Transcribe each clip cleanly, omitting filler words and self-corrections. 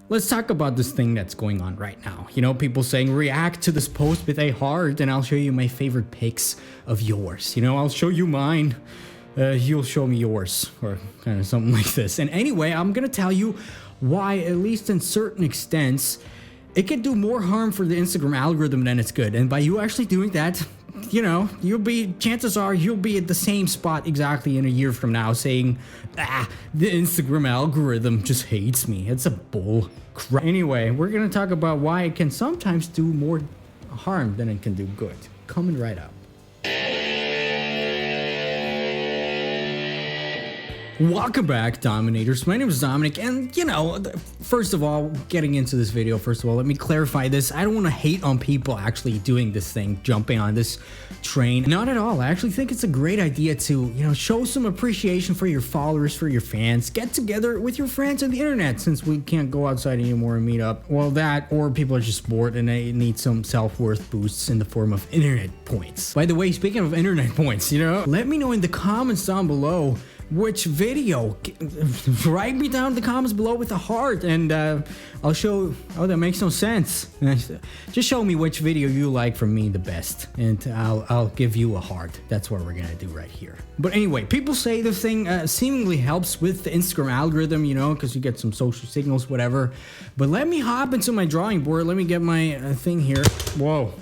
let's talk about this thing that's going on right now. You know, people saying react to this post with a heart, and I'll show you my favorite pics of yours. You know, I'll show you mine. You'll show me yours, or kind of something like this. And anyway, I'm gonna tell you why, at least in certain extents, it can do more harm for the Instagram algorithm than it's good. And by you actually doing that, you know, chances are you'll be at the same spot exactly in a year from now saying, the Instagram algorithm just hates me. It's a bull crap. Anyway, we're gonna talk about why it can sometimes do more harm than it can do good. Coming right up. Welcome back, Dominators. My name is Dominic, and you know, first of all, getting into this video, let me clarify this. I don't want to hate on people actually doing this thing, jumping on this train. Not at all. I actually think it's a great idea to, you know, show some appreciation for your followers, for your fans. Get together with your friends on the internet, since we can't go outside anymore and meet up. Well, that, or people are just bored and they need some self-worth boosts in the form of internet points. By the way, speaking of internet points, you know, let me know in the comments down below which video. Write me down in the comments below with a heart, and I'll show. Oh, that makes no sense. Just show me which video you like from me the best, and I'll give you a heart. That's what we're gonna do right here. But anyway, people say this thing seemingly helps with the Instagram algorithm, you know, because you get some social signals, whatever. But let me hop into my drawing board. Let me get my thing here. Whoa.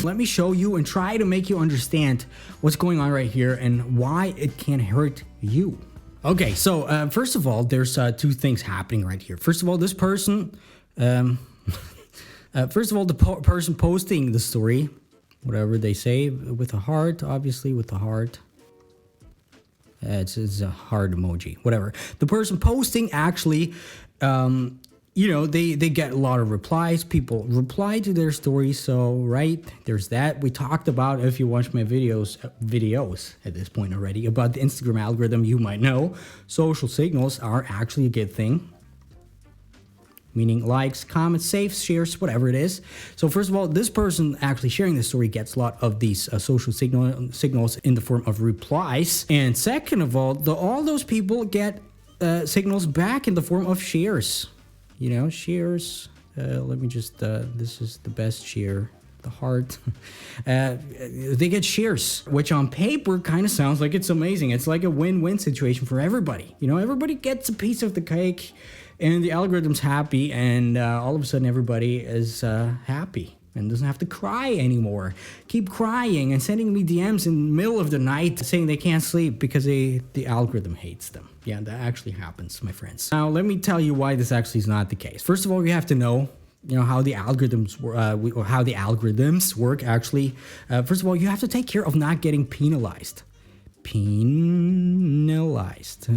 Let me show you and try to make you understand what's going on right here and why it can hurt you. Okay, so first of all, there's two things happening right here. First of all, this person, first of all, the person posting the story, whatever they say, with a heart, obviously with the heart. It's a heart emoji, whatever. The person posting actually, you know, they get a lot of replies. People reply to their stories, so right, there's that. We talked about, if you watch my videos at this point already, about the Instagram algorithm, you might know social signals are actually a good thing. Meaning likes, comments, saves, shares, whatever it is. So first of all, this person actually sharing the story gets a lot of these social signals in the form of replies. And second of all those people get signals back in the form of shares. You know, shares. Let me just, this is the best share, the heart. They get shares, which on paper kind of sounds like it's amazing. It's like a win-win situation for everybody. You know, everybody gets a piece of the cake, and the algorithm's happy, and all of a sudden everybody is happy and doesn't have to cry anymore. Keep crying and sending me DMs in the middle of the night saying they can't sleep because the algorithm hates them. Yeah, that actually happens, my friends. Now, let me tell you why this actually is not the case. First of all, you have to know, you know, how the algorithms work actually. First of all, you have to take care of not getting penalized. Penalized.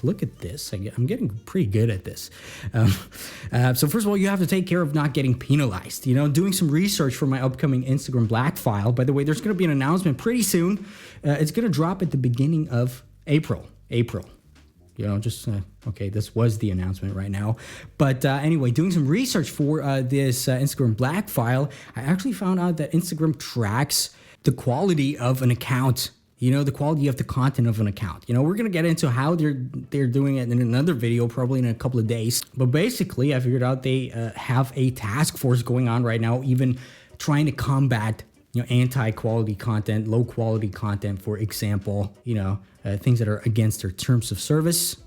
Look at this. I'm getting pretty good at this. So first of all, you have to take care of not getting penalized. You know, doing some research for my upcoming Instagram Black file. By the way, there's going to be an announcement pretty soon. It's going to drop at the beginning of April. You know, just, okay, this was the announcement right now. But anyway, doing some research for this Instagram Black file, I actually found out that Instagram tracks the quality of an account. You know, the quality of the content of an account. You know, we're going to get into how they're doing it in another video, probably in a couple of days. But basically, I figured out they have a task force going on right now, even trying to combat, you know, anti-quality content, low-quality content, for example, you know, things that are against their terms of service,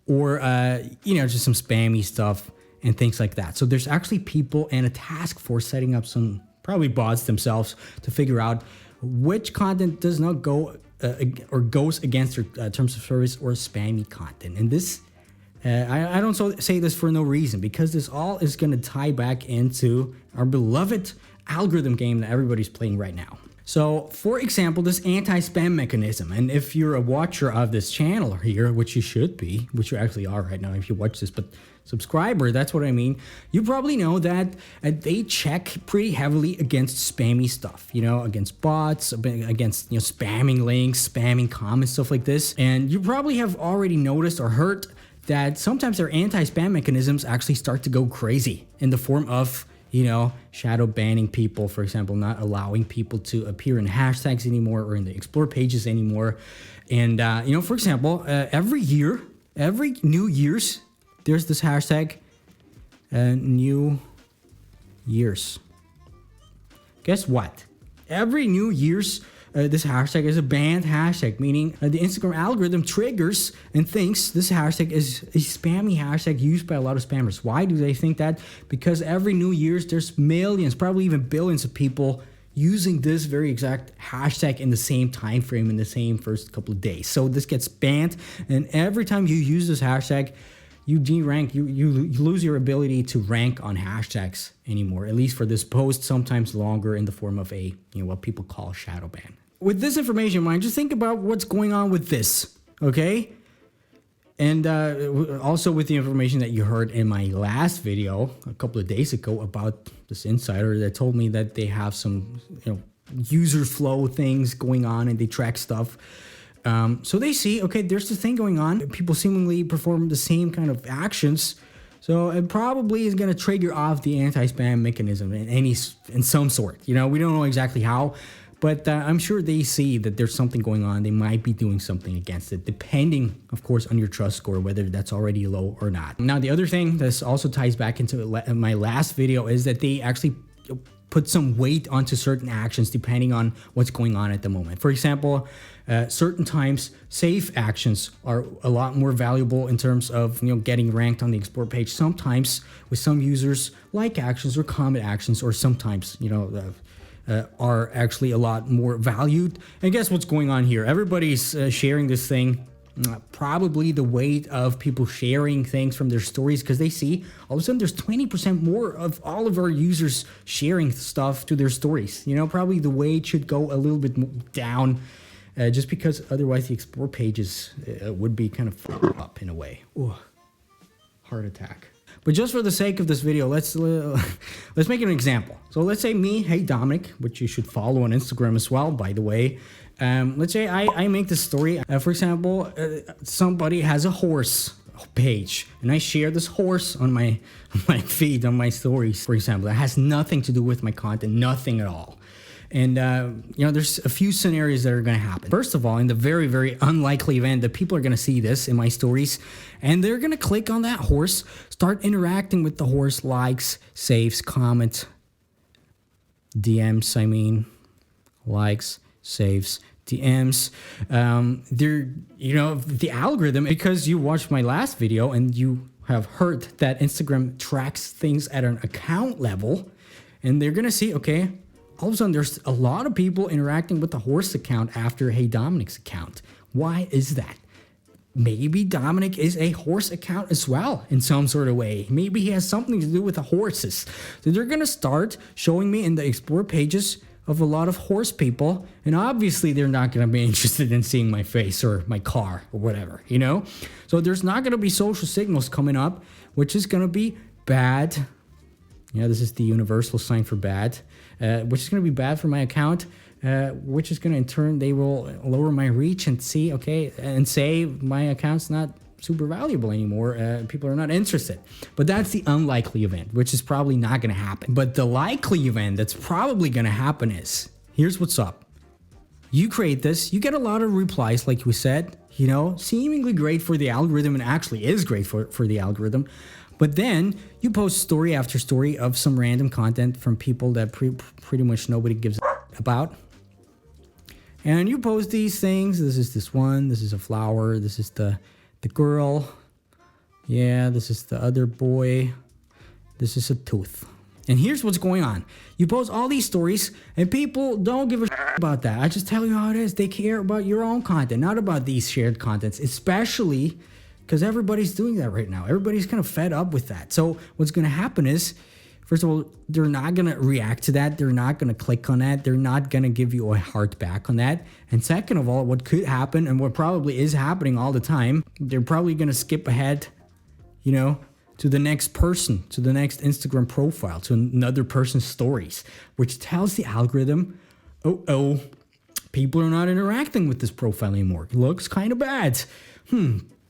or, you know, just some spammy stuff and things like that. So there's actually people and a task force setting up some, probably bots themselves, to figure out which content does not go or goes against their terms of service, or spammy content. And this, I don't say this for no reason, because this all is going to tie back into our beloved algorithm game that everybody's playing right now. So, for example, this anti-spam mechanism, and if you're a watcher of this channel here, which you should be, which you actually are right now if you watch this, but subscriber, that's what I mean, you probably know that they check pretty heavily against spammy stuff, you know, against bots, against, you know, spamming links, spamming comments, stuff like this. And you probably have already noticed or heard that sometimes their anti-spam mechanisms actually start to go crazy in the form of, you know, shadow banning people, for example, not allowing people to appear in hashtags anymore or in the explore pages anymore. And, you know, for example, every New Year's, there's this hashtag, New Year's. Guess what? Every New Year's, this hashtag is a banned hashtag, meaning the Instagram algorithm triggers and thinks this hashtag is a spammy hashtag used by a lot of spammers. Why do they think that? Because every New Year's, there's millions, probably even billions of people using this very exact hashtag in the same time frame, in the same first couple of days. So this gets banned, and every time you use this hashtag, you derank, you lose your ability to rank on hashtags anymore, at least for this post, sometimes longer in the form of a, what people call shadow ban. With this information in mind, just think about what's going on with this, okay? And also with the information that you heard in my last video a couple of days ago about this insider that told me that they have some, user flow things going on and they track stuff. So they see, okay, there's this thing going on. People seemingly perform the same kind of actions. So it probably is going to trigger off the anti-spam mechanism in some sort. We don't know exactly how, but I'm sure they see that there's something going on. They might be doing something against it, depending, of course, on your trust score, whether that's already low or not. Now, the other thing that also ties back into my last video is that they actually put some weight onto certain actions depending on what's going on at the moment. For example, certain times safe actions are a lot more valuable in terms of getting ranked on the explore page. Sometimes with some users, like actions or comment actions, or sometimes are actually a lot more valued. And guess what's going on here? Everybody's sharing this thing. Probably the weight of people sharing things from their stories, because they see all of a sudden there's 20% more of all of our users sharing stuff to their stories. Probably the weight should go a little bit down, just because otherwise the explore pages would be kind of up in a way. Ooh, heart attack. But just for the sake of this video, let's make an example. So let's say me, heyDominik, which you should follow on Instagram as well, by the way. Let's say I make this story. For example, somebody has a horse page, and I share this horse on my feed, on my stories, for example. That has nothing to do with my content, nothing at all. And, there's a few scenarios that are going to happen. First of all, in the very, very unlikely event that people are going to see this in my stories, and they're going to click on that horse, start interacting with the horse, likes, saves, comments, DMs, likes, saves, DMs. The algorithm, because you watched my last video and you have heard that Instagram tracks things at an account level, and they're going to see, okay, all of a sudden there's a lot of people interacting with the horse account after heyDominik's account. Why is that? Maybe Dominik is a horse account as well in some sort of way. Maybe he has something to do with the horses. So they're going to start showing me in the explore pages of a lot of horse people. And obviously they're not going to be interested in seeing my face or my car or whatever, So there's not going to be social signals coming up, which is going to be bad. This is the universal sign for bad, which is going to be bad for my account, which is going to, in turn, they will lower my reach and say my account's not super valuable anymore. People are not interested. But that's the unlikely event, which is probably not going to happen. But the likely event that's probably going to happen is, here's what's up. You create this, you get a lot of replies, like we said, seemingly great for the algorithm, and actually is great for the algorithm. But then you post story after story of some random content from people that pretty much nobody gives a about. And you post these things. This is this one. This is a flower. This is the girl. Yeah, this is the other boy. This is a tooth. And here's what's going on. You post all these stories and people don't give a about that. I just tell you how it is. They care about your own content, not about these shared contents, especially because everybody's doing that right now. Everybody's kind of fed up with that. So what's going to happen is, first of all, they're not going to react to that. They're not going to click on that. They're not going to give you a heart back on that. And second of all, what could happen, and what probably is happening all the time, they're probably going to skip ahead, to the next person, to the next Instagram profile, to another person's stories, which tells the algorithm, oh, people are not interacting with this profile anymore. It looks kind of bad.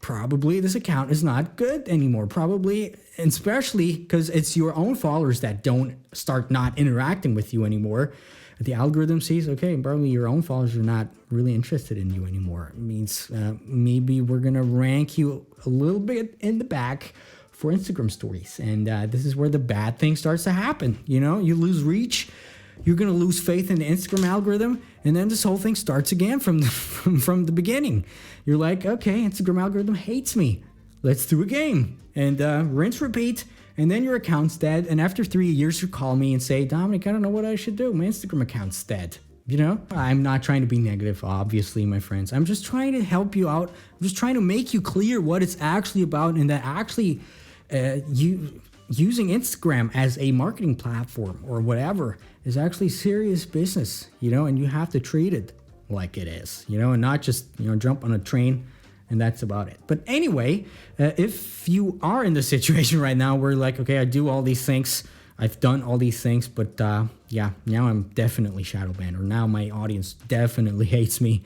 Probably this account is not good anymore. Probably, and especially because it's your own followers that don't start not interacting with you anymore. The algorithm sees, okay, probably your own followers are not really interested in you anymore. It means maybe we're going to rank you a little bit in the back for Instagram stories. And this is where the bad thing starts to happen. You know, you lose reach, you're going to lose faith in the Instagram algorithm, and then this whole thing starts again from the beginning. You're like, okay, Instagram algorithm hates me. Let's do a game. And rinse, repeat, and then your account's dead. And after 3 years, you call me and say, Dominic, I don't know what I should do. My Instagram account's dead. You know, I'm not trying to be negative, obviously, my friends. I'm just trying to help you out. I'm just trying to make you clear what it's actually about, and that actually using Instagram as a marketing platform or whatever is actually serious business, you know, and you have to treat it like it is, you know, and not just, you know, jump on a train and that's about it. But anyway, if you are in the situation right now where like, okay, I do all these things, I've done all these things, but yeah, now I'm definitely shadow banned, or now my audience definitely hates me.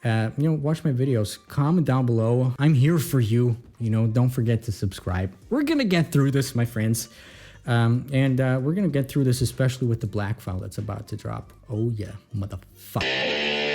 You know, watch my videos, comment down below. I'm here for you. You know, don't forget to subscribe. We're gonna get through this, my friends. And we're gonna get through this, especially with the black file that's about to drop. Oh yeah, motherfucker.